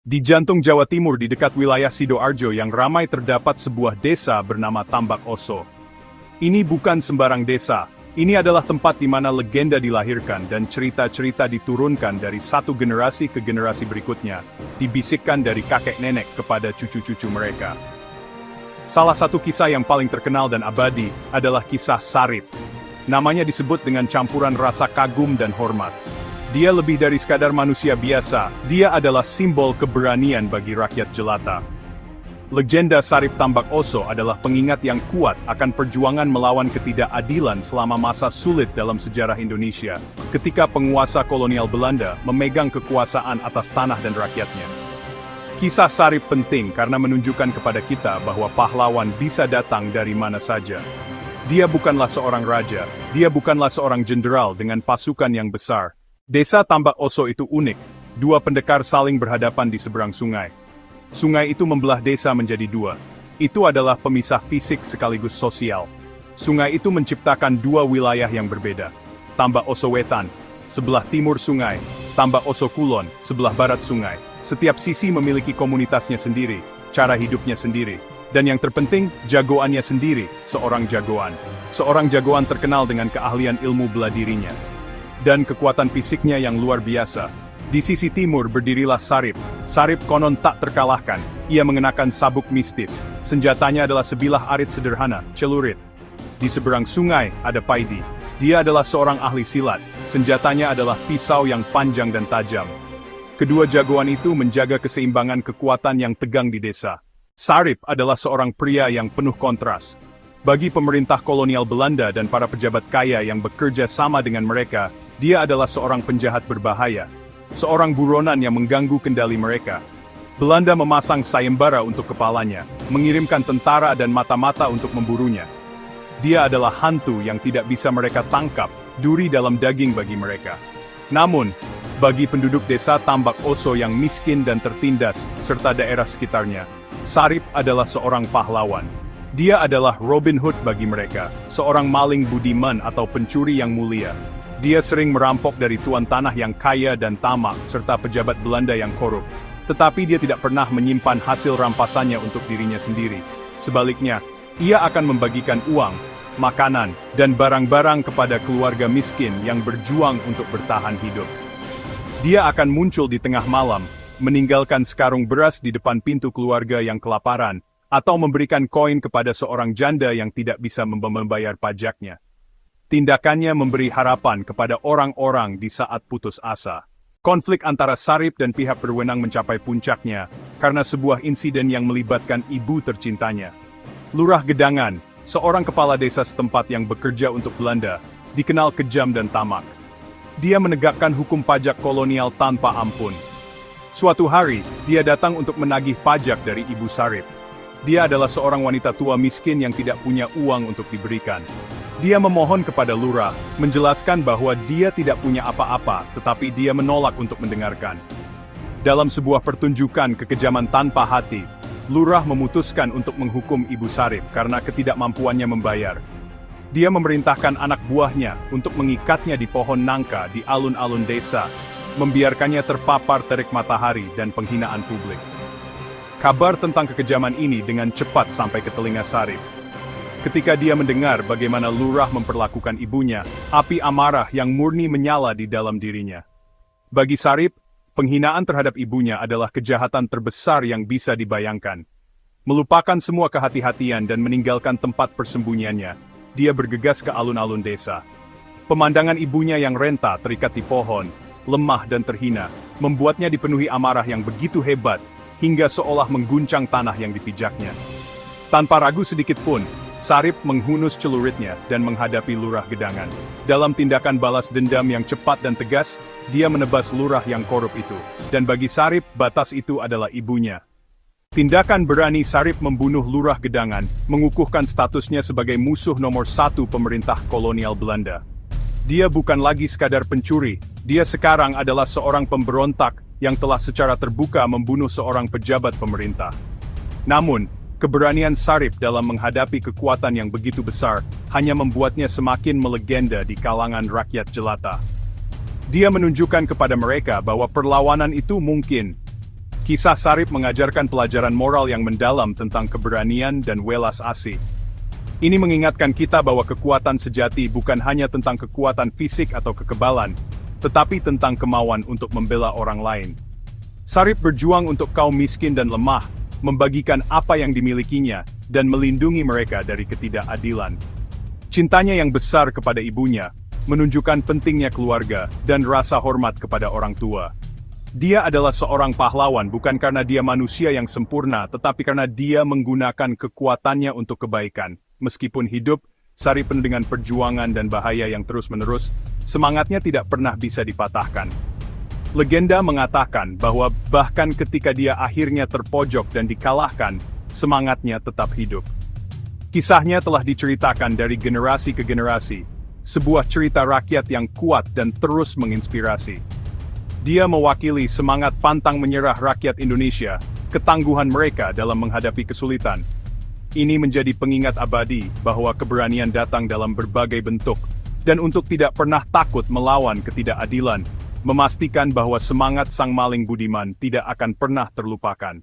Di jantung Jawa Timur di dekat wilayah Sidoarjo yang ramai terdapat sebuah desa bernama Tambak Oso. Ini bukan sembarang desa, ini adalah tempat di mana legenda dilahirkan dan cerita-cerita diturunkan dari satu generasi ke generasi berikutnya, dibisikkan dari kakek nenek kepada cucu-cucu mereka. Salah satu kisah yang paling terkenal dan abadi adalah kisah Sarip. Namanya disebut dengan campuran rasa kagum dan hormat. Dia lebih dari sekadar manusia biasa, dia adalah simbol keberanian bagi rakyat jelata. Legenda Sarip Tambak Oso adalah pengingat yang kuat akan perjuangan melawan ketidakadilan selama masa sulit dalam sejarah Indonesia, ketika penguasa kolonial Belanda memegang kekuasaan atas tanah dan rakyatnya. Kisah Sarip penting karena menunjukkan kepada kita bahwa pahlawan bisa datang dari mana saja. Dia bukanlah seorang raja, dia bukanlah seorang jenderal dengan pasukan yang besar. Desa Tambak Oso itu unik, dua pendekar saling berhadapan di seberang sungai. Sungai itu membelah desa menjadi dua. Itu adalah pemisah fisik sekaligus sosial. Sungai itu menciptakan dua wilayah yang berbeda. Tambak Oso Wetan, sebelah timur sungai, Tambak Oso Kulon, sebelah barat sungai. Setiap sisi memiliki komunitasnya sendiri, cara hidupnya sendiri. Dan yang terpenting, jagoannya sendiri, seorang jagoan. Seorang jagoan terkenal dengan keahlian ilmu bela dirinya dan kekuatan fisiknya yang luar biasa. Di sisi timur berdirilah Sarip. Sarip konon tak terkalahkan. Ia mengenakan sabuk mistis. Senjatanya adalah sebilah arit sederhana, celurit. Di seberang sungai ada Paidi. Dia adalah seorang ahli silat. Senjatanya adalah pisau yang panjang dan tajam. Kedua jagoan itu menjaga keseimbangan kekuatan yang tegang di desa. Sarip adalah seorang pria yang penuh kontras. Bagi pemerintah kolonial Belanda dan para pejabat kaya yang bekerja sama dengan mereka, dia adalah seorang penjahat berbahaya, seorang buronan yang mengganggu kendali mereka. Belanda memasang sayembara untuk kepalanya, mengirimkan tentara dan mata-mata untuk memburunya. Dia adalah hantu yang tidak bisa mereka tangkap, duri dalam daging bagi mereka. Namun, bagi penduduk desa Tambak Oso yang miskin dan tertindas, serta daerah sekitarnya, Sarip adalah seorang pahlawan. Dia adalah Robin Hood bagi mereka, seorang maling budiman atau pencuri yang mulia. Dia sering merampok dari tuan tanah yang kaya dan tamak serta pejabat Belanda yang korup. Tetapi dia tidak pernah menyimpan hasil rampasannya untuk dirinya sendiri. Sebaliknya, ia akan membagikan uang, makanan, dan barang-barang kepada keluarga miskin yang berjuang untuk bertahan hidup. Dia akan muncul di tengah malam, meninggalkan sekarung beras di depan pintu keluarga yang kelaparan, atau memberikan koin kepada seorang janda yang tidak bisa membayar pajaknya. Tindakannya memberi harapan kepada orang-orang di saat putus asa. Konflik antara Sarip dan pihak berwenang mencapai puncaknya karena sebuah insiden yang melibatkan ibu tercintanya. Lurah Gedangan, seorang kepala desa setempat yang bekerja untuk Belanda, dikenal kejam dan tamak. Dia menegakkan hukum pajak kolonial tanpa ampun. Suatu hari, dia datang untuk menagih pajak dari ibu Sarip. Dia adalah seorang wanita tua miskin yang tidak punya uang untuk diberikan. Dia memohon kepada lurah, menjelaskan bahwa dia tidak punya apa-apa, tetapi dia menolak untuk mendengarkan. Dalam sebuah pertunjukan kekejaman tanpa hati, lurah memutuskan untuk menghukum ibu Sarip karena ketidakmampuannya membayar. Dia memerintahkan anak buahnya untuk mengikatnya di pohon nangka di alun-alun desa, membiarkannya terpapar terik matahari dan penghinaan publik. Kabar tentang kekejaman ini dengan cepat sampai ke telinga Sarip. Ketika dia mendengar bagaimana lurah memperlakukan ibunya, api amarah yang murni menyala di dalam dirinya. Bagi Sarip, penghinaan terhadap ibunya adalah kejahatan terbesar yang bisa dibayangkan. Melupakan semua kehati-hatian dan meninggalkan tempat persembunyiannya, dia bergegas ke alun-alun desa. Pemandangan ibunya yang renta terikat di pohon, lemah dan terhina, membuatnya dipenuhi amarah yang begitu hebat, hingga seolah mengguncang tanah yang dipijaknya. Tanpa ragu sedikit pun, Sarip menghunus celuritnya dan menghadapi Lurah Gedangan. Dalam tindakan balas dendam yang cepat dan tegas, dia menebas lurah yang korup itu. Dan bagi Sarip, batas itu adalah ibunya. Tindakan berani Sarip membunuh Lurah Gedangan, mengukuhkan statusnya sebagai musuh nomor satu pemerintah kolonial Belanda. Dia bukan lagi sekadar pencuri, dia sekarang adalah seorang pemberontak yang telah secara terbuka membunuh seorang pejabat pemerintah. Namun, keberanian Sarip dalam menghadapi kekuatan yang begitu besar hanya membuatnya semakin melegenda di kalangan rakyat jelata. Dia menunjukkan kepada mereka bahwa perlawanan itu mungkin. Kisah Sarip mengajarkan pelajaran moral yang mendalam tentang keberanian dan welas asih. Ini mengingatkan kita bahwa kekuatan sejati bukan hanya tentang kekuatan fisik atau kekebalan, tetapi tentang kemauan untuk membela orang lain. Sarip berjuang untuk kaum miskin dan lemah, membagikan apa yang dimilikinya, dan melindungi mereka dari ketidakadilan. Cintanya yang besar kepada ibunya, menunjukkan pentingnya keluarga, dan rasa hormat kepada orang tua. Dia adalah seorang pahlawan bukan karena dia manusia yang sempurna, tetapi karena dia menggunakan kekuatannya untuk kebaikan. Meskipun hidup, Sarip penuh dengan perjuangan dan bahaya yang terus-menerus, semangatnya tidak pernah bisa dipatahkan. Legenda mengatakan bahwa bahkan ketika dia akhirnya terpojok dan dikalahkan, semangatnya tetap hidup. Kisahnya telah diceritakan dari generasi ke generasi, sebuah cerita rakyat yang kuat dan terus menginspirasi. Dia mewakili semangat pantang menyerah rakyat Indonesia, ketangguhan mereka dalam menghadapi kesulitan. Ini menjadi pengingat abadi bahwa keberanian datang dalam berbagai bentuk, dan untuk tidak pernah takut melawan ketidakadilan, memastikan bahwa semangat sang maling budiman tidak akan pernah terlupakan.